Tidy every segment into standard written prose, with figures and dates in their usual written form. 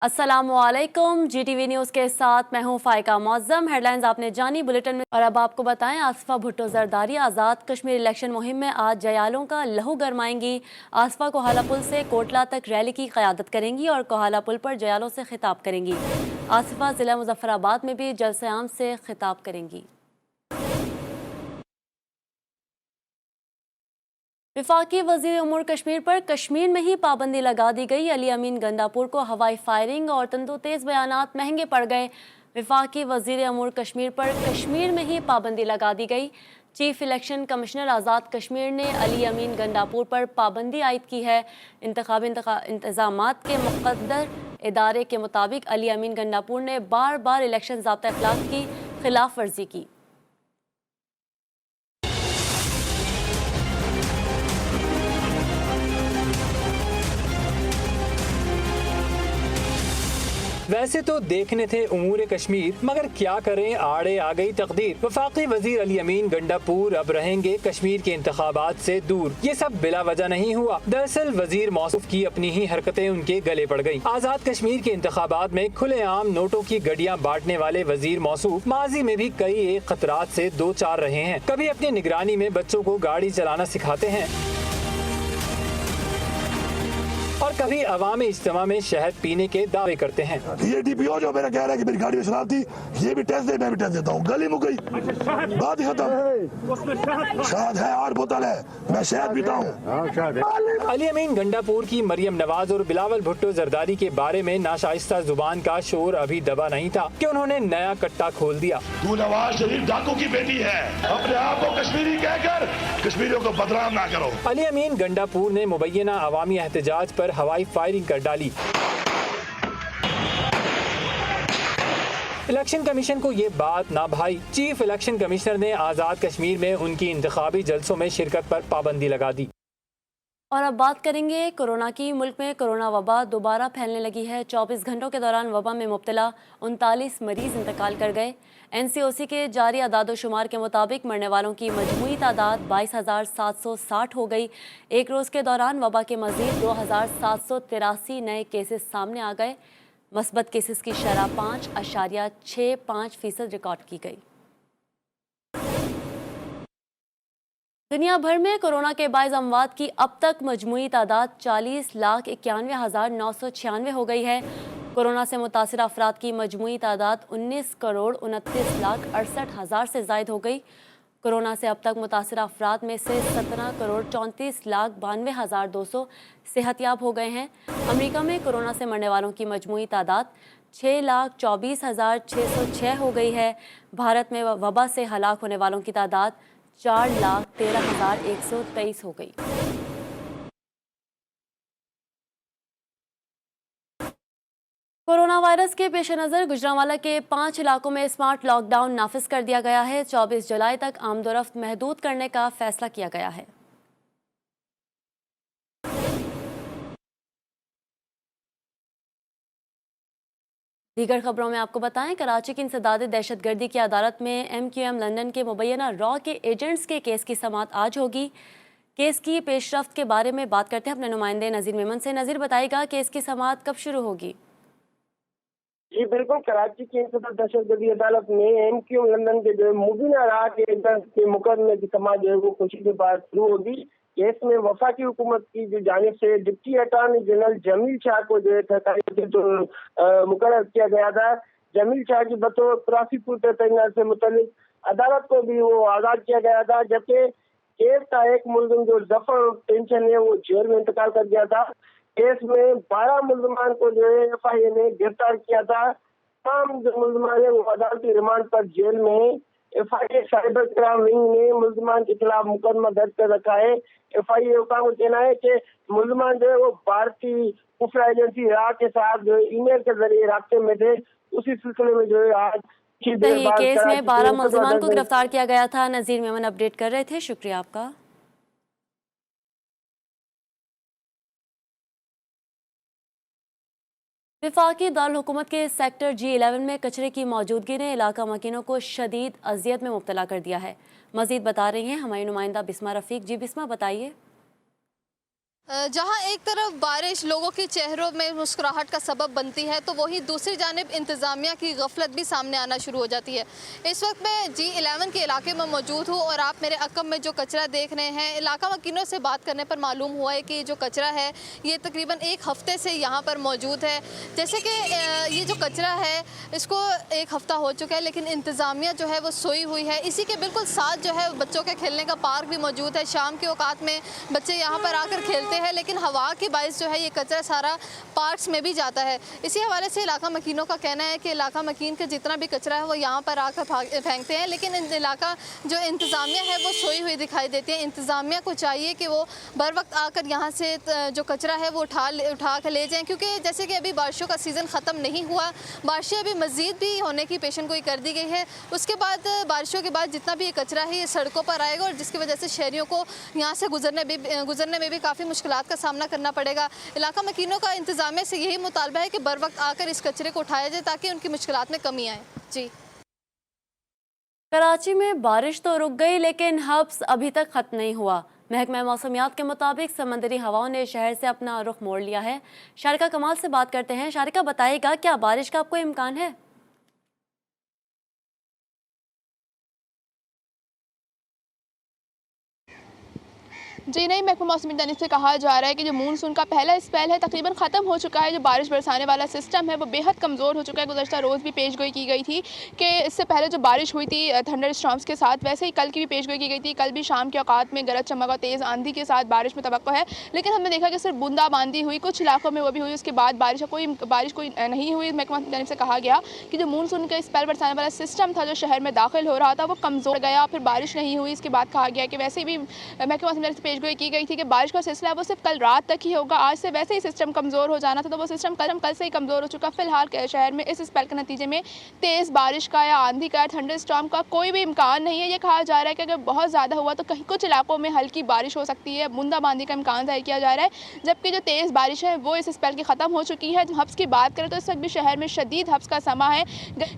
अस्सलामुअलैकुम। GTV news के साथ मैं हूं फाइका मौज़म। हेडलाइंस आपने जानी बुलेटिन में, और अब आपको बताएं आसफा भुट्टो जरदारी आज़ाद कश्मीर इलेक्शन मुहिम में आज जयालों का लहू गरमाएंगी। आसफा कोहाला पुल से कोटला तक रैली की क़यादत करेंगी और कोहाला पुल पर जयालों से खिताब करेंगी। आसफा ज़िला मुजफ्फराबाद में भी जलसे आम से खिताब करेंगी। वफाकी वज़ीर उमूर कश्मीर पर कश्मीर में ही पाबंदी लगा दी गई। अली अमीन गंडापुर को हवाई फायरिंग और तंदो-तेज़ बयानात महंगे पड़ गए। वफाकी वज़ीर उमूर कश्मीर पर कश्मीर में ही पाबंदी लगा दी गई। Chief election commissioner Azad Kashmir ने अली अमीन गंडापुर पर पाबंदी आयद की है। इंतखाबी इंतज़ामात के मुक़द्दर इदारे के मुताबिक अली अमीन गंडापुर ने बार बार इलेक्शन ज़ाब्ता अखलाक की खिलाफ वर्जी की। वैसे तो देखने थे उमूर कश्मीर, मगर क्या करें, आड़े आ गई तकदीर। वफाकी वजीर अली अमीन गंडापुर अब रहेंगे कश्मीर के इंतखाबात से दूर। ये सब बिला वजह नहीं हुआ। दरअसल वजीर मौसूफ की अपनी ही हरकतें उनके गले पड़ गयी। आजाद कश्मीर के इंतखाबात में खुलेआम नोटों की गड्डियाँ बांटने वाले वजीर मौसूफ माजी में भी कई एक खतरात से दो चार रहे हैं। कभी अपनी निगरानी में बच्चों को गाड़ी चलाना सिखाते हैं और कभी अवामी इज्तिमा में शहद पीने के दावे करते हैं। ये DPO जो मेरा कह रहा है कि मेरी गाड़ी में शराब थी, ये भी टेस्ट दे, मैं भी टेस्ट देता हूँ। गली मुक गई, बात ही खत्म। शहद है, 8 बोतल है, मैं शहद पीता हूँ। अली अमीन गंडापुर की मरियम नवाज और बिलावल भुट्टो जरदारी के बारे में नाशाइस्ता जुबान का शोर अभी दबा नहीं था कि उन्होंने नया कट्टा खोल दिया। तू नवाज शरीफ डाकू की बेटी है, अपने आप को कश्मीरी कहकर कश्मीरियों को बदनाम ना करो। अली अमीन गंडापुर ने मुबैना अवामी एहतजाज पर हवाई फायरिंग कर डाली। इलेक्शन कमीशन को ये बात ना भाई। चीफ इलेक्शन कमिश्नर ने आज़ाद कश्मीर में उनकी इंतखाबी जलसों में शिरकत पर पाबंदी लगा दी। और अब बात करेंगे कोरोना की। मुल्क में कोरोना वबा दोबारा फैलने लगी है। 24 घंटों के दौरान वबा में मुब्तला 39 मरीज इंतकाल कर गए। NCOC के जारी आदाद-ओ-शुमार के मुताबिक मरने वालों की मजमूई तादाद 22,760 हो गई। एक रोज़ के दौरान वबा के मजीद 2,783 नए केसेस सामने आ गए। मस्बत केसेस की शरह 5.65% रिकॉर्ड की गई। दुनिया भर में कोरोना के बाइस अमवात की अब तक मजमूई तादाद 40,91,996 हो गई है। कोरोना से मुतासिर अफराद की मजमूई तादाद 19,29,68,000 से जायद हो गई। कोरोना से अब तक मुतासिर अफराद में से 17,34,92,200 सेहतयाब हो गए हैं। अमेरिका में कोरोना से मरने वालों की मजमूई तादाद 6,24,606 हो गई है। भारत में वबा से हलाक होने वालों की तादाद 4,13,123 हो गई। कोरोना वायरस के पेश नज़र गुजरांवाला के 5 इलाकों में स्मार्ट लॉकडाउन नाफिज कर दिया गया है। 24 जुलाई तक आमदोरफ्त महदूद करने का फैसला किया गया है। दीगर खबरों में आपको बताएं, कराची की इंसदाद दहशतगर्दी की अदालत में MQM लंदन के मुबैना रॉ के एजेंट्स के केस की समाअत आज होगी। केस की पेशरफ्त के बारे में बात करते हैं अपने नुमाइंदे नज़ीर मेमन से। नज़ीर, बताएगा केस की समाअत कब शुरू होगी? जी बिल्कुल, कराची की इंसदाद दहशतगर्दी अदालत में MQM लंदन के जो मुबैना रॉ के एजेंट्स के मुकदमे की समाअत जो है वो खुशी के बाद शुरू होगी। केस में वफाकी हुकूमत की जो जानिब से deputy attorney general Jameel Shah को जो है मुकर्रर किया गया था। जमील शाह की बतौर प्रोसिक्यूटर तैनात से मुतल्लिक अदालत को भी वो आज़ाद किया गया था, जबकि केस का एक मुलजिम जो जफर टेंशन है वो जेल में इंतकाल कर गया था। केस में 12 मुलजमान को जो है FIA ने गिरफ्तार किया था। तमाम जो मुलजमान है वो अदालती रिमांड पर जेल में। FIA साइबर क्राइम विंग ने मुलजमान के खिलाफ मुकदमा दर्ज कर रखा है। FIA का कहना है कि मुलजमान जो है वो भारतीय खुफिया एजेंसी रॉ के साथ जो ईमेल के जरिए रास्ते में थे। उसी सिलसिले में जो है आज केस में 12 मुलजमान को गिरफ्तार किया गया था। नज़ीर मेमन अपडेट कर रहे थे, शुक्रिया आपका। वफाकी दारुल हुकूमत के सेक्टर G11 में कचरे की मौजूदगी ने इलाका मकीनों को शदीद अजियत में मुब्तला कर दिया है। मजीद बता रही हैं हमारी नुमाइंदा बिस्मा रफीक। जी बिस्मा, बताइए। जहां एक तरफ बारिश लोगों के चेहरों में मुस्कुराहट का सबब बनती है, तो वहीं दूसरी जानिब इंतज़ामिया की गफलत भी सामने आना शुरू हो जाती है। इस वक्त मैं G11 के इलाके में मौजूद हूं और आप मेरे अकब में जो कचरा देख रहे हैं, इलाका मकीनों से बात करने पर मालूम हुआ है कि जो कचरा है ये तकरीबन एक हफ़्ते से यहाँ पर मौजूद है। जैसे कि ये जो कचरा है इसको एक हफ़्ता हो चुका है, लेकिन इंतज़ामिया जो है वो सोई हुई है। इसी के बिल्कुल साथ जो है बच्चों के खेलने का पार्क भी मौजूद है। शाम के औकात में बच्चे यहाँ पर आकर खेलते हैं, लेकिन हवा के बायस जो है ये कचरा सारा पार्क्स में भी जाता है। इसी हवाले से इलाका मकीनों का कहना है कि इलाका मकीन का जितना भी कचरा है वो यहाँ पर आकर फेंकते हैं, लेकिन इलाका जो इंतज़ामिया है वो सोई हुई दिखाई देती है। इंतज़ामिया को चाहिए कि वो बर वक्त आकर यहाँ से जो कचरा है वो उठा कर ले जाएँ, क्योंकि जैसे कि अभी बारिशों का सीज़न ख़त्म नहीं हुआ, बारिशें अभी मज़ीद भी होने की पेशन गोई कर दी गई है। उसके बाद बारिशों के बाद जितना भी ये कचरा है ये सड़कों पर आएगा और जिसकी वजह से शहरियों को यहाँ से गुजरने में भी काफ़ी मुश्किलात का सामना करना पड़ेगा। इलाका मकीनों का इंतज़ामिया से यही मुतालबा है कि बर वक्त आकर इस कचरे को उठाया जाए ताकि उनकी मुश्किलात में कमी आए। जी। कराची में बारिश तो रुक गई, लेकिन हब्स अभी तक खत्म नहीं हुआ। महकमा मौसमियात के मुताबिक समंदरी हवाओं ने शहर से अपना रुख मोड़ लिया है। शारिका कमाल से बात करते हैं। शारिका, बताइएगा क्या बारिश का आपको इम्कान है? जी नहीं, महकमा मौसमी से कहा जा रहा है कि जो मानसून का पहला स्पेल है तकरीबन ख़त्म हो चुका है। जो बारिश बरसाने वाला सिस्टम है वो बेहद कमज़ोर हो चुका है। गुज़श्ता रोज़ भी पेशगोई की गई थी कि इससे पहले जो बारिश हुई थी थंडर स्टॉर्म्स के साथ, वैसे ही कल की भी पेशगोई की गई थी। कल भी शाम के औकात में गरज चमक और तेज़ आंधी के साथ बारिश में तवक्को है, लेकिन हमने देखा कि सिर्फ बूंदाबांदी हुई, कुछ इलाकों में वो भी हुई। उसके बाद बारिश कोई नहीं हुई। महकमा मौसमी से कहा गया कि जो मानसून का स्पेल बरसाने वाला सिस्टम था जो शहर में दाखिल हो रहा था वो कमज़ोर गया, फिर बारिश नहीं हुई। इसके बाद कहा गया कि वैसे भी महकमा मौसमी से पेशगोई की गई थी कि बारिश का सिलसिला है वो सिर्फ कल रात तक ही होगा। आज से वैसे ही सिस्टम कमज़ोर हो जाना था, तो वो सिस्टम कल से ही कमज़ोर हो चुका। फिलहाल शहर में इस स्पेल के नतीजे में तेज़ बारिश का या आंधी का, थंडर स्टॉर्म का कोई भी इम्कान नहीं है। ये कहा जा रहा है कि अगर बहुत ज़्यादा हुआ तो कहीं कुछ इलाकों में हल्की बारिश हो सकती है, बूंदाबांदी का इम्कान जाहिर किया जा रहा है। जबकि जो तेज़ बारिश है वो इस स्पेल की ख़त्म हो चुकी है। हब्स की बात करें तो इस वक्त भी शहर में शदीद हब्स का समा है।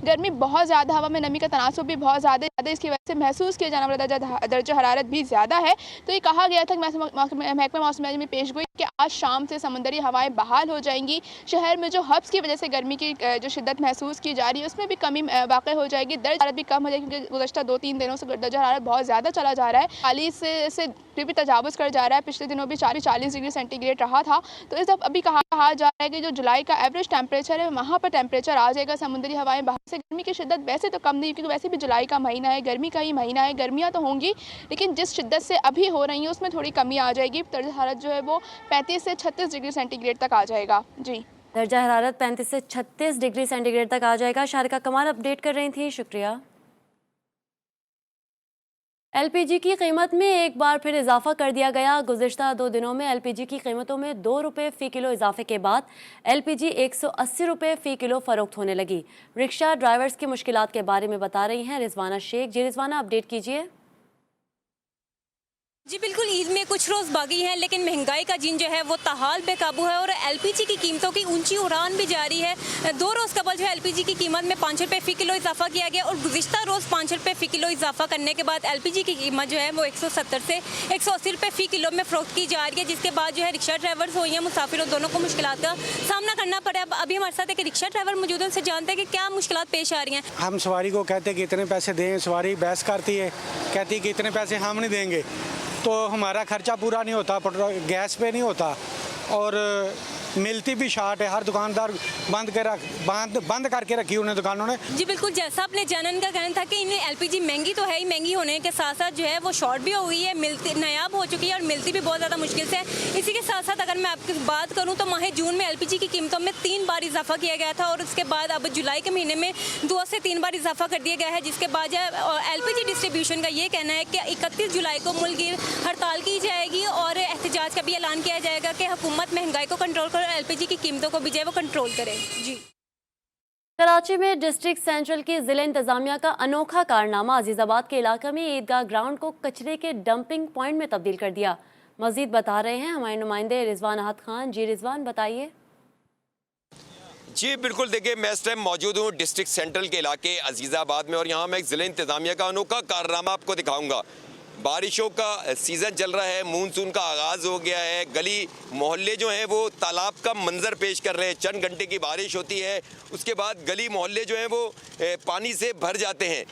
गर्मी बहुत ज़्यादा, हवा में नमी का तनासुब भी बहुत ज़्यादा, इसकी वजह से महसूस किया जाने वाला दर्जा हरारत भी ज़्यादा है। तो ये कहा गया था कि महकमा मौसमियात में पेशगोई कि आज शाम से समंदरी हवाएं बहाल हो जाएंगी। शहर में जो हब्स की वजह से गर्मी की जो शिद्दत महसूस की जा रही है उसमें भी कमी वाक़ई हो जाएगी। दर्जा हरारत भी कम हो जाएगी, क्योंकि गुज़श्ता 2-3 दिनों से दर्जा हरारत बहुत ज़्यादा चला जा रहा है। 40 से भी तजावुज़ कर जा रहा है। पिछले दिनों भी 40 डिग्री सेंटीग्रेड रहा था। तो इस दफ़ा अभी कहा जा रहा है कि जो जुलाई का एवरेज टेम्परेचर है वहाँ पर टेम्परेचर आ जाएगा। समुद्री हवाएं बाहर से, गर्मी की शिद्दत वैसे तो कम नहीं, क्योंकि वैसे भी जुलाई का महीना है, गर्मी का ही महीना है। गर्मियाँ तो होंगी, लेकिन जिस शिद्दत से अभी हो रही है उसमें थोड़ी कमी आ जाएगी। दर्जा हरारत जो है वो 35 से 36 डिग्री सेंटीग्रेड तक आ जाएगा। जी, दर्जा हरारत 35 से 36 डिग्री सेंटीग्रेड तक आ जाएगा। शारिका कमाल अपडेट कर रही थी, शुक्रिया। एलपीजी की कीमत में एक बार फिर इजाफा कर दिया गया। गुज़िश्ता 2 दिनों में एलपीजी की कीमतों में 2 रुपये फ़ी किलो इजाफे के बाद एलपीजी 180 रुपये फ़ी किलो फ़रोख्त होने लगी। रिक्शा ड्राइवर्स की मुश्किलात के बारे में बता रही हैं रिजवाना शेख। जी रिजवाना, अपडेट कीजिए। जी बिल्कुल, ईद में कुछ रोज़ बाकी हैं, लेकिन महंगाई का जिन जो है वो ताहाल बेकाबू है और एलपीजी की कीमतों की ऊंची उड़ान भी जारी है। 2 रोज़ कबल जो है एलपीजी की कीमत में 5 रुपये फ़ी किलो इजाफा किया गया और गुज़िश्ता रोज़ 5 रुपये फ़ी किलो इजाफा करने के बाद एलपीजी की कीमत जो है वो 170 से 180 रुपये फ़ी किलो में फ़रोख्त की जा रही है, जिसके बाद जो है रिक्शा ड्राइवर्स हो या मुसाफिरों दोनों को मुश्किलात का सामना करना पड़ा। अभी हमारे साथ एक रिक्शा ड्राइवर मौजूद है, उनसे जानते हैं कि क्या मुश्किलात पेश आ रही हैं। हम सवारी को कहते हैं कि इतने पैसे दें, सवारी बहस करती है, कहती है कि इतने पैसे हम नहीं देंगे, तो हमारा खर्चा पूरा नहीं होता, पेट्रोल गैस पे नहीं होता और मिलती भी शार्ट है। हर दुकानदार बंद करके रखी उन्हें दुकानों ने। जी बिल्कुल, जैसा आपने जानन का कहना था कि इन्हें एलपीजी महंगी तो है ही, महंगी होने के साथ साथ जो है वो शॉर्ट भी हो गई है, मिलती नायाब हो चुकी है और मिलती भी बहुत ज़्यादा मुश्किल से। इसी के साथ साथ अगर मैं आपकी बात करूँ तो माह जून में एलपीजी की कीमतों में 3 बार इजाफा किया गया था और उसके बाद अब जुलाई के महीने में 2 से 3 बार इजाफा कर दिया गया है, जिसके बाद एलपीजी डिस्ट्रीब्यूशन का ये कहना है कि 31 जुलाई को मुल्क हड़ताल की जाएगी और एहतजाज का भी ऐलान किया जाएगा कि हुकूमत महंगाई को कंट्रोल कर एलपीजी की कीमतों को भी जो है वो कंट्रोल करे। जी, कराची में डिस्ट्रिक्ट सेंट्रल की जिला इंतजामिया का अनोखा कारनामा, अजीजाबाद के इलाके में ईदगाह ग्राउंड को कचरे के डंपिंग पॉइंट में तब्दील कर दिया। मजीद बता रहे हैं हमारे नुमाइंदे रिजवान अहद खान। जी रिजवान, बताइए। जी बिल्कुल, देखिए मैं इस टाइम मौजूद हूँ डिस्ट्रिक्ट सेंट्रल के इलाके अजीज़ाबाद में और यहाँ मैं एक ज़िला इंतज़ामिया का अनोखा कारनामा आपको दिखाऊंगा। बारिशों का सीज़न चल रहा है, मानसून का आगाज़ हो गया है। गली मोहल्ले जो हैं वो तालाब का मंजर पेश कर रहे हैं। चंद घंटे की बारिश होती है, उसके बाद गली मोहल्ले जो हैं वो पानी से भर जाते हैं।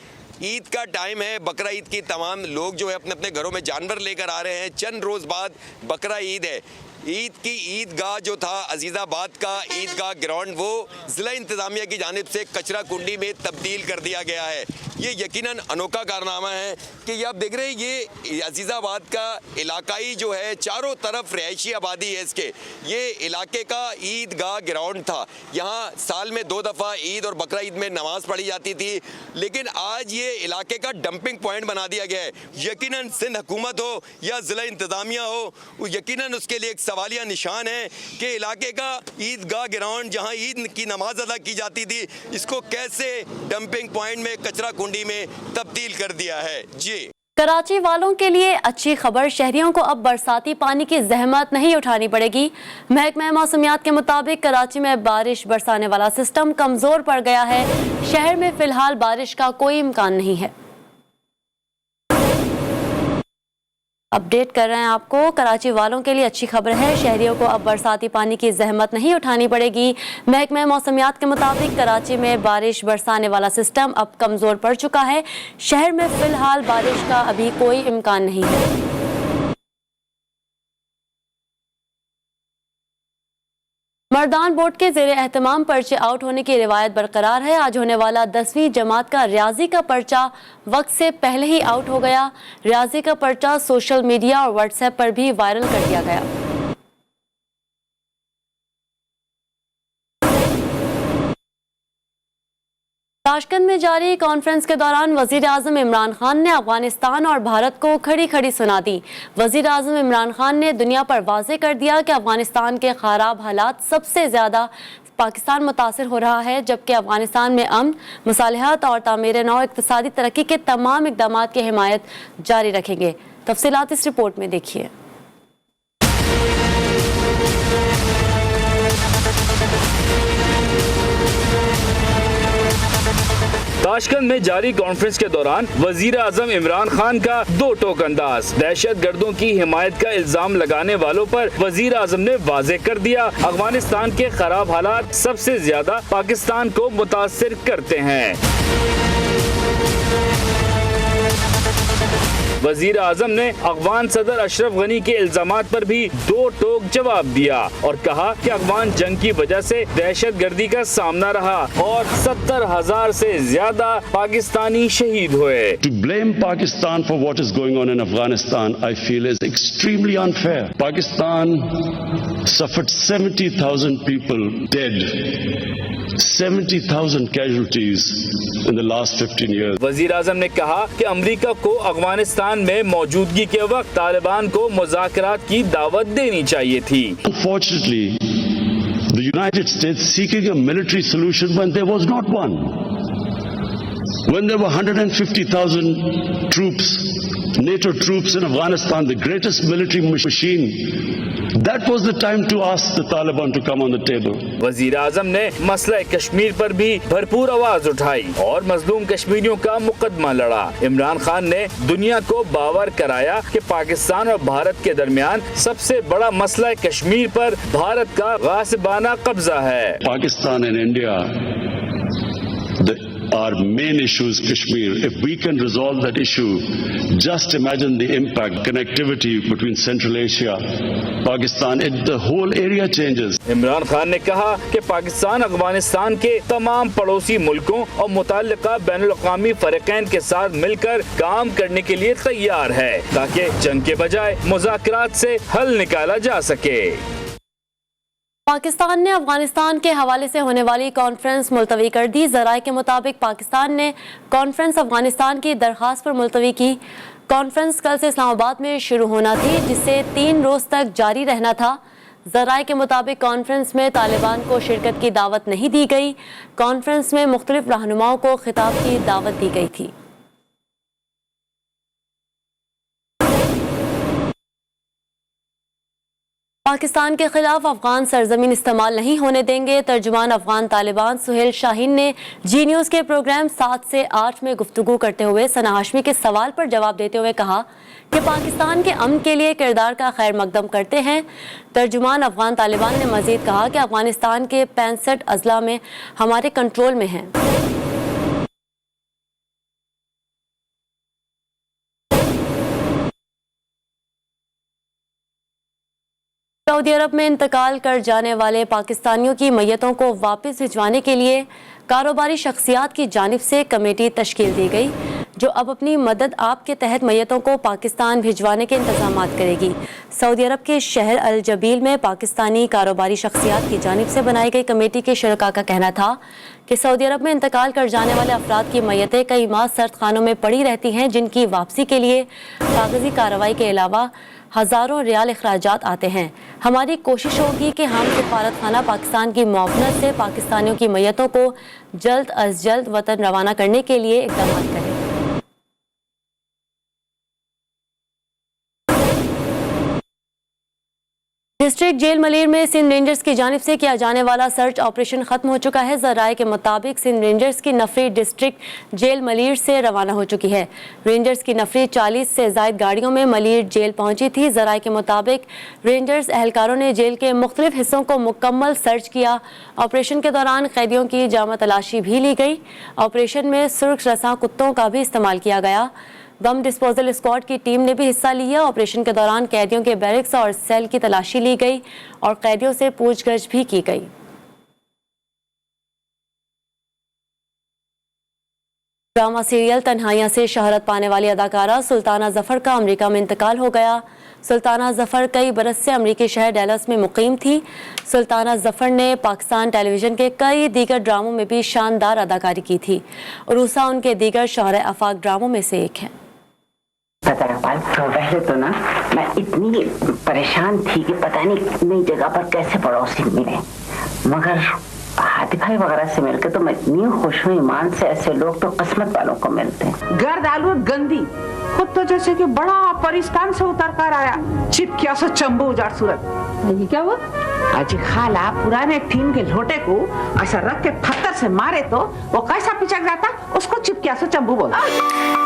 ईद का टाइम है, बकरा ईद की तमाम लोग जो है अपने अपने घरों में जानवर लेकर आ रहे हैं। चंद रोज़ बाद बकरा ईद है। ईद की ईदगाह जो था अजीज़ाबाद का ईदगाह ग्राउंड, वो ज़िला इंतज़ामिया की जानिब से कचरा कुंडी में तब्दील कर दिया गया है। ये यकीनन अनोखा कारनामा है कि ये आप देख रहे हैं, ये अजीज़ाबाद का इलाकाई जो है चारों तरफ रहायशी आबादी है इसके। ये इलाके का ईदगाह ग्राउंड था। यहाँ साल में 2 दफ़ा ईद और बकरा ईद में नमाज पढ़ी जाती थी, लेकिन आज ये इलाके का डंपिंग पॉइंट बना दिया गया है। यकीनन सिंध हुकूमत हो या ज़िला इंतज़ामिया हो, यकीनन उसके लिए एक सवालिया निशान है कि इलाके का ईदगाह ग्राउंड जहां ईद की नमाज अदा की जाती थी, इसको कैसे डंपिंग पॉइंट में, कचरा कुंडी में तब्दील कर दिया है। जी, कराची वालों के लिए अच्छी खबर, शहरियों को अब बरसाती पानी की जहमत नहीं उठानी पड़ेगी। महकमा मौसमियात के मुताबिक कराची में बारिश बरसाने वाला सिस्टम कमजोर पड़ गया है। शहर में फिलहाल बारिश का कोई इम्कान नहीं है। अपडेट कर रहे हैं आपको, कराची वालों के लिए अच्छी खबर है, शहरियों को अब बरसाती पानी की जहमत नहीं उठानी पड़ेगी। महकमा मौसमियात के मुताबिक कराची में बारिश बरसाने वाला सिस्टम अब कमज़ोर पड़ चुका है। शहर में फ़िलहाल बारिश का अभी कोई इम्कान नहीं है। मर्दान बोर्ड के ज़ेरे एहतमाम पर्चे आउट होने की रिवायत बरकरार है। आज होने वाला 10वीं जमात का रियाजी का पर्चा वक्त से पहले ही आउट हो गया। रियाजी का पर्चा सोशल मीडिया और व्हाट्सएप पर भी वायरल कर दिया गया। ताशकंद में जारी कॉन्फ्रेंस के दौरान वज़ीर आज़म इमरान खान ने अफगानिस्तान और भारत को खड़ी खड़ी सुना दी। वज़ीर आज़म इमरान खान ने दुनिया पर वाज़े कर दिया कि अफगानिस्तान के ख़राब हालात सबसे ज़्यादा पाकिस्तान मुतासिर हो रहा है, जबकि अफगानिस्तान में अमन, मुसालिहत और तामीर नौ इक़्तिसादी तरक्की के तमाम इक़दामात की हिमायत जारी रखेंगे। तफसीलात इस रिपोर्ट में देखिए। ताशकंद में जारी कॉन्फ्रेंस के दौरान वजीर आजम इमरान खान का दो टोक अंदाज, दहशत गर्दों की हिमायत का इल्जाम लगाने वालों पर वजीर आजम ने वाजे कर दिया, अफगानिस्तान के खराब हालात सबसे ज्यादा पाकिस्तान को मुतासिर करते हैं। वजीर आजम ने अफगान सदर अशरफ गनी के इल्जामात पर भी दो टोक जवाब दिया और कहा कि अफगान जंग की वजह से दहशत गर्दी का सामना रहा और 70,000 से ज्यादा पाकिस्तानी शहीद हुए। To blame Pakistan for what is going on in Afghanistan, I feel is extremely unfair. Pakistan suffered 70,000 people dead, 70,000 casualties in the last 15 years. वजीर आजम ने कहा कि अमेरिका को अफगानिस्तान में मौजूदगी के वक्त तालिबान को मुज़ाकरात की दावत देनी चाहिए थी। Unfortunately, the United States seeking a military solution when there was not one. When there were 150,000 troops, NATO troops in Afghanistan, the greatest military machine, that was the time to ask the Taliban to come on the table. वजीर आजम ने मसला कश्मीर पर भी भरपूर आवाज उठाई और मजलूम कश्मीरियों का मुकदमा लड़ा। इमरान खान ने दुनिया को बावर कराया कि पाकिस्तान और भारत के दरमियान सबसे बड़ा मसला कश्मीर पर भारत का गासिबाना कब्जा है। Pakistan and India, our main issue is Kashmir. If we can resolve that issue, just imagine the impact, connectivity between Central Asia, Pakistan, the whole area changes. Imran Khan ने कहा कि पाकिस्तान अफगानिस्तान के तमाम पड़ोसी मुल्कों और मुतल्लिका बैनुल-अक़वामी फरीक़ैन के साथ मिलकर काम करने के लिए तैयार है ताकि जंग के बजाय मुज़ाकरात से हल निकाला जा सके। पाकिस्तान ने अफगानिस्तान के हवाले से होने वाली कॉन्फ्रेंस मुलतवी कर दी। ज़राए के मुताबिक पाकिस्तान ने कॉन्फ्रेंस अफगानिस्तान की दरख्वास्त पर मुलतवी की। कॉन्फ्रेंस कल से इस्लामाबाद में शुरू होना थी, जिससे 3 रोज़ तक जारी रहना था। ज़राए के मुताबिक कॉन्फ्रेंस में तालिबान को शिरकत की दावत नहीं दी गई। कॉन्फ्रेंस में मुख्तलिफ रहनुमाओं को खिताब की दावत दी गई थी। पाकिस्तान के खिलाफ अफगान सरजमीन इस्तेमाल नहीं होने देंगे। तर्जुमान अफगान तालिबान सुहेल शाहीन ने जी न्यूज़ के प्रोग्राम 7 से 8 में गुफ्तगू करते हुए सना हाशमी के सवाल पर जवाब देते हुए कहा कि पाकिस्तान के अमन के लिए किरदार का खैर मकदम करते हैं। तर्जुमान अफगान तालिबान ने मजीद कहा कि अफगानिस्तान के 65 अजला में हमारे कंट्रोल में हैं। सऊदी अरब में इंतकाल कर जाने वाले पाकिस्तानियों की मैयतों को वापस भिजवाने के लिए कारोबारी शख्सियात की जानिब से कमेटी तश्कील दी गई, जो अब अपनी मदद आप के तहत मैयतों को पाकिस्तान भिजवाने के इंतजाम करेगी। सऊदी अरब के शहर अल जबील में पाकिस्तानी कारोबारी शख्सियात की जानिब से बनाई गई कमेटी के शुरका का कहना था कि सऊदी अरब में इंतकाल कर जाने वाले अफराद की मैयतें कई माह सर्द खानों में पड़ी रहती हैं, जिनकी वापसी के लिए कागजी कार्रवाई के अलावा हज़ारों रियाल अखराजात आते हैं। हमारी कोशिश होगी कि हम सफारत खाना पाकिस्तान की मुआवनत से पाकिस्तानियों की मैयतों को जल्द अज जल्द वतन रवाना करने के लिए इक़दाम करें। डिस्ट्रिक्ट जेल मलीर में सिंध रेंजर्स की जानिब से किया जाने वाला सर्च ऑपरेशन खत्म हो चुका है। ज़राए के मुताबिक सिंध रेंजर्स की नफरी डिस्ट्रिक्ट जेल मलीर से रवाना हो चुकी है। रेंजर्स की नफरी 40 से ज़ायद गाड़ियों में मलीर जेल पहुंची थी। ज़राए के मुताबिक रेंजर्स एहलकारों ने जेल के मुख्तलिफ हिस्सों को मुकम्मल सर्च किया। ऑपरेशन के दौरान कैदियों की जामा तलाशी भी ली गई। ऑपरेशन में सुर्ख रसां कुत्तों का भी इस्तेमाल किया गया। बम डिस्पोजल स्क्वाड की टीम ने भी हिस्सा लिया। ऑपरेशन के दौरान कैदियों के बैरक्स और सेल की तलाशी ली गई और कैदियों से पूछगछ भी की गई। ड्रामा सीरियल तन्हाइयां से शहरत पाने वाली अदाकारा सुल्ताना जफर का अमेरिका में इंतकाल हो गया। सुल्ताना जफर कई बरस से अमेरिकी शहर डैलस में मुकीम थी। सुल्ताना जफर ने पाकिस्तान टेलीविजन के कई दीगर ड्रामों में भी शानदार अदाकारी की थी। उरूसा उनके दीगर शोहरे आफाक ड्रामों में से एक है। पहले तो ना मैं इतनी परेशान थी कि पता नहीं नई जगह पर कैसे पड़ोसी मिले, मगर हाथी भाई वगैरह से मिलकर तो मैं इतनी खुश हुई। ईमान से ऐसे लोग तो किस्मत वालों को मिलते हैं। गर्द आलू गंदी खुद तो जैसे कि बड़ा परिस्तान से उतर कर आया, चिपकिया से चंबू उजाड़ सूरत। ये क्या हुआ? अजी खाला पुराने टीन के लोटे को ऐसा रख के पत्थर से मारे तो वो कैसा पिचक जाता, उसको चिपकिया से चंबू बोलते।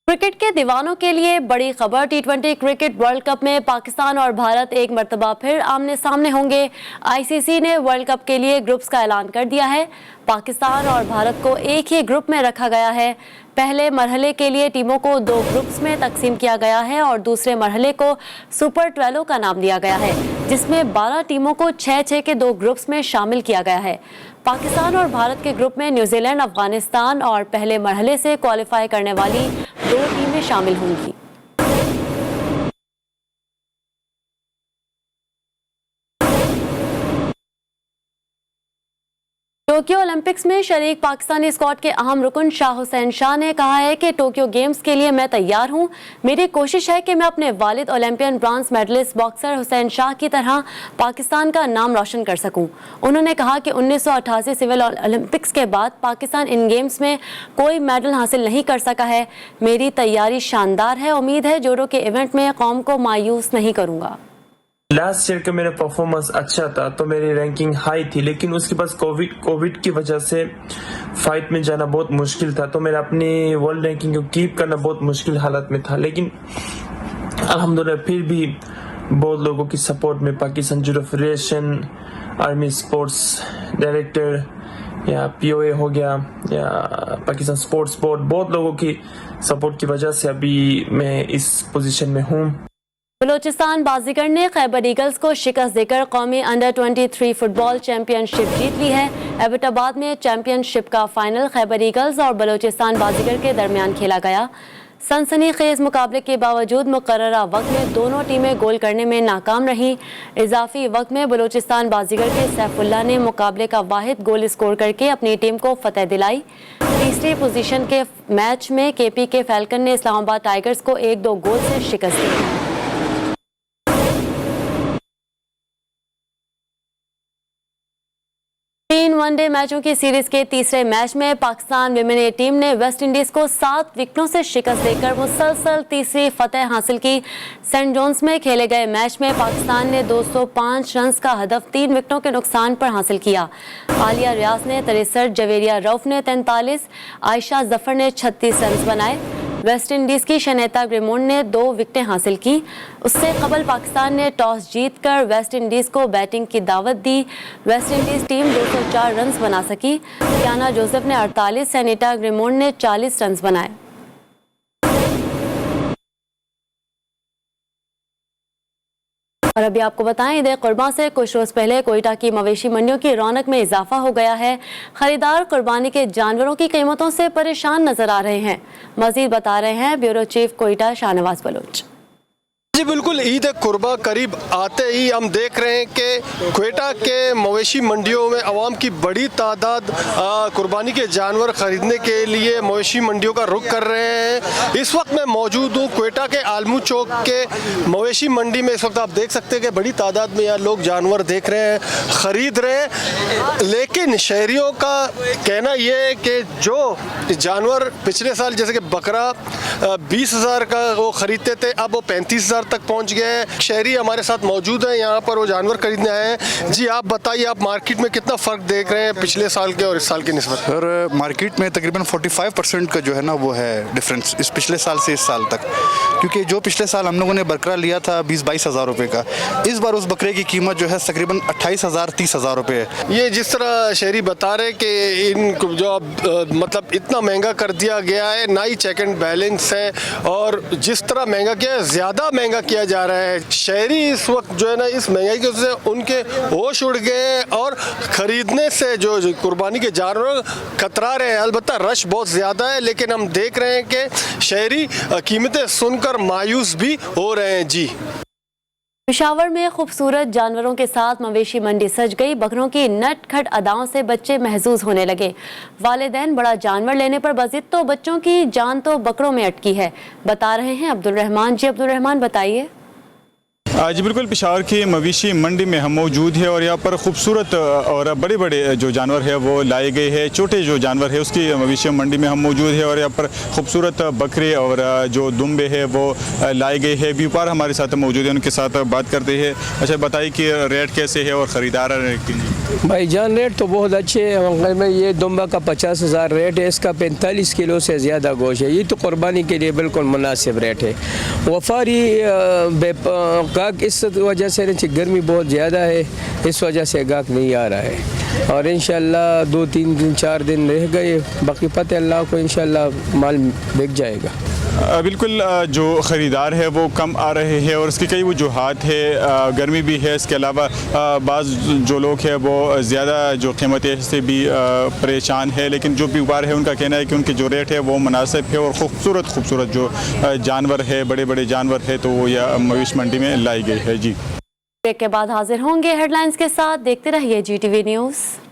क्रिकेट के दीवानों के लिए बड़ी खबर। टी20 क्रिकेट वर्ल्ड कप में पाकिस्तान और भारत एक मर्तबा फिर आमने सामने होंगे। आईसीसी ने वर्ल्ड कप के लिए ग्रुप्स का ऐलान कर दिया है। पाकिस्तान और भारत को एक ही ग्रुप में रखा गया है। पहले मरहले के लिए टीमों को 2 ग्रुप्स में तकसीम किया गया है और दूसरे मरहले को सुपर 12 का नाम दिया गया है, जिसमें 12 टीमों को 6-6 के 2 ग्रुप्स में शामिल किया गया है। पाकिस्तान और भारत के ग्रुप में न्यूजीलैंड, अफगानिस्तान और पहले मरहले से क्वालिफाई करने वाली 2 टीमें शामिल होंगी। टोक्यो ओलंपिक्स में शरीक पाकिस्तानी स्क्वाड के अहम रुकन शाह हुसैन शाह ने कहा है कि टोक्यो गेम्स के लिए मैं तैयार हूं। मेरी कोशिश है कि मैं अपने वालिद Olympian bronze medalist boxer Hussain Shah की तरह पाकिस्तान का नाम रोशन कर सकूं। उन्होंने कहा कि 1988 सिविल ओलंपिक्स के बाद पाकिस्तान इन गेम्स में कोई मेडल हासिल नहीं कर सका है। मेरी तैयारी शानदार है। उम्मीद है जोड़ों के इवेंट में कौम को मायूस नहीं करूँगा। लास्ट ईयर का मेरा परफॉर्मेंस अच्छा था तो मेरी रैंकिंग हाई थी, लेकिन उसके बाद कोविड की वजह से फाइट में जाना बहुत मुश्किल था, तो मेरा अपनी वर्ल्ड रैंकिंग को कीप करना बहुत मुश्किल हालत में था। लेकिन अल्हम्दुलिल्लाह फिर भी बहुत लोगों की सपोर्ट में Pakistan judo federation, army sports director या POA हो गया या पाकिस्तान स्पोर्ट्स बोर्ड, बहुत लोगों की सपोर्ट की वजह से अभी मैं इस पोजीशन में हूँ। बलोचिस्तान बाजीगर ने खैबर ईगल्स को शिकस्त देकर कौमी अंडर 23 फुटबॉल चैंपियनशिप जीत ली है। एबटाबाद में चैंपियनशिप का फाइनल खैबर ईगल्स और बलोचिस्तान बाजीगर के दरमियान खेला गया। सनसनीखेज मुकाबले के बावजूद मुकर्ररा वक्त में दोनों टीमें गोल करने में नाकाम रहीं। इजाफी वक्त में बलोचिस्तान बाजीगर के सैफुल्ला ने मुकाबले का वाहिद गोल स्कोर करके अपनी टीम को फतेह दिलाई। तीसरी पोजीशन के मैच में KP के फैल्कन ने इस्लामाबाद टाइगर्स को 1-2 गोल से शिकस्त दी। 3 वनडे मैचों की सीरीज के तीसरे मैच में पाकिस्तान विमेन ए टीम ने वेस्ट इंडीज को 7 विकेटों से शिकस्त देकर मुसलसल तीसरी फतह हासिल की। सेंट जॉन्स में खेले गए मैच में पाकिस्तान ने 205 रन का हदफ 3 विकेटों के नुकसान पर हासिल किया। आलिया रियाज ने 63, जवेरिया रऊफ ने 43, आयशा जफर ने 36 रन बनाए। वेस्ट इंडीज की शनेता ग्रेमोंड ने 2 विकेटें हासिल की। उससे कबल पाकिस्तान ने टॉस जीतकर वेस्ट इंडीज को बैटिंग की दावत दी। वेस्ट इंडीज टीम 204 रन बना सकी। कियाना जोसेफ ने 48, शनेता ग्रेमोंड ने 40 रन बनाए। और अभी आपको बताएं, ईद कुर्बान से कुछ रोज पहले कोयटा की मवेशी मंडियों की रौनक में इजाफा हो गया है। खरीदार कुर्बानी के जानवरों की कीमतों से परेशान नजर आ रहे हैं। मजीद बता रहे हैं ब्यूरो चीफ कोयटा शाहनवाज बलोच। जी बिल्कुल, ईद कुर्बा करीब आते ही हम देख रहे हैं कि क्वेटा के मवेशी मंडियों में आवाम की बड़ी तादाद कुर्बानी के जानवर ख़रीदने के लिए मवेशी मंडियों का रुख कर रहे हैं। इस वक्त मैं मौजूद हूँ क्वेटा के आलमू चौक के मवेशी मंडी में। इस वक्त आप देख सकते हैं कि बड़ी तादाद में यहाँ लोग जानवर देख रहे हैं, ख़रीद रहे हैं। लेकिन शहरियों का कहना यह है कि जो जानवर पिछले साल जैसे कि बकरा 20,000 का वो ख़रीदते थे, अब वो 35,000 तक पहुंच गए। शहरी हमारे साथ मौजूद हैं, यहाँ पर वो जानवर खरीदने आए हैं। जी आप बताइए, आप मार्केट में कितना फ़र्क देख रहे हैं पिछले साल के और इस साल के निस्बत? सर मार्केट में तकरीबन 45% का जो है ना वो है डिफरेंस इस पिछले साल से इस साल तक, क्योंकि जो पिछले साल हम लोगों ने बकरा लिया था 20-22 हज़ार रुपये का, इस बार उस बकरे की कीमत जो है तकरीबन 28,000-30,000 रुपये है। ये जिस तरह शहरी बता रहे कि इन जो मतलब इतना महंगा कर दिया गया है, ना ही चेक एंड बैलेंस है, और जिस तरह महंगा किया है ज़्यादा महंगा किया जा रहा है। शहरी इस वक्त जो है ना इस महंगाई की वजह से उनके होश उड़ गए और खरीदने से जो कुर्बानी के जानवर कतरा रहे हैं। अलबत्ता रश बहुत ज़्यादा है, लेकिन हम देख रहे हैं कि शहरी कीमतें सुनकर मायूस भी हो रहे हैं। जी पेशावर में खूबसूरत जानवरों के साथ मवेशी मंडी सज गई। बकरों की नटखट अदाओं से बच्चे महजूज होने लगे। वालिदैन बड़ा जानवर लेने पर बजिद तो बच्चों की जान तो बकरों में अटकी है, बता रहे हैं अब्दुल रहमान। जी अब्दुल रहमान बताइए। जी बिल्कुल, पेशावर की मवेशी मंडी में हम मौजूद है और यहाँ पर खूबसूरत और बड़े बड़े जो जानवर है वो लाए गए हैं। छोटे जो जानवर है उसकी मवेशी मंडी में हम मौजूद है और यहाँ पर खूबसूरत बकरे और जो दुम्बे है वो लाए गए हैं। व्यापार हमारे साथ मौजूद है, उनके साथ बात करते हैं। अच्छा बताइए कि रेट कैसे है और ख़रीदार भाईजान? रेट तो बहुत अच्छे है। में ये दुम्बा का 50,000 रेट है, इसका 45 किलो से ज़्यादा गोश्त है। ये तो कुर्बानी के लिए बिल्कुल मुनासिब रेट है। वफारी गाहक इस वजह से गर्मी बहुत ज़्यादा है, इस वजह से गाहक नहीं आ रहा है। और इंशाल्लाह 2-3 दिन 4 दिन रह गए, बाकी पता अल्लाह को इंशाल्लाह माल बिक जाएगा। बिल्कुल, जो ख़रीदार है वो कम आ रहे हैं और इसकी कई वजूहात है। गर्मी भी है, इसके अलावा बाज़ जो लोग हैं वो ज़्यादा जो कीमतें से भी परेशान है। लेकिन जो व्यापार है उनका कहना है कि उनके जो रेट है वो मुनासिब है और खूबसूरत जो जानवर है, बड़े बड़े जानवर है, तो वो यह मवेशी मंडी में लाई गई है। जी ब्रेक के बाद हाजिर होंगे हेडलाइंस के साथ, देखते रहिए GTV न्यूज़।